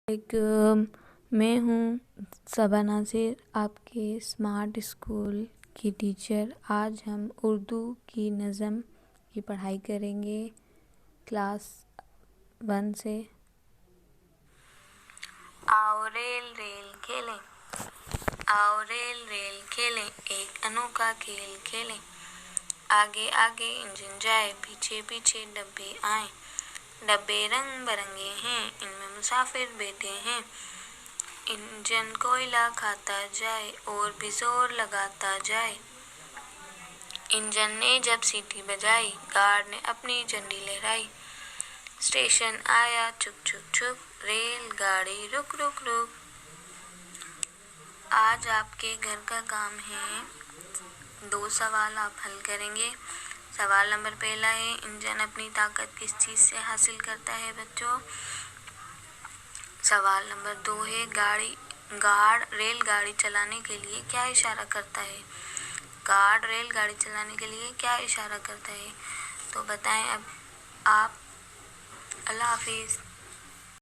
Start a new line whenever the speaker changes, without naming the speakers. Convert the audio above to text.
मैं हूँ सबा नाज़िर, आपके स्मार्ट स्कूल की टीचर। आज हम उर्दू की नज़म की पढ़ाई करेंगे क्लास 1 से।
आओ रेल रेल खेलें, आओ रेल रेल खेलें, एक अनोखा खेल खेलें। आगे आगे इंजन जाए, पीछे पीछे डब्बे आए। डब्बे रंग बिरंगे हैं, इनमें मुसाफिर बैठे हैं। इंजन कोयला खाता जाए और भी जोर लगाता जाए। इंजन ने जब सीटी बजाई, गार्ड ने अपनी झंडी लहराई। स्टेशन आया चुक चुक चुक, रेलगाड़ी रुक रुक रुक। आज आपके घर का काम है 2 सवाल आप हल करेंगे। सवाल नंबर पहला है, इंजन अपनी ताकत किस चीज़ से हासिल करता है बच्चों। सवाल नंबर 2 है, गार्ड रेलगाड़ी चलाने के लिए क्या इशारा करता है। गार्ड रेलगाड़ी चलाने के लिए क्या इशारा करता है, तो बताएं अब आप। अल्लाह हाफिज़।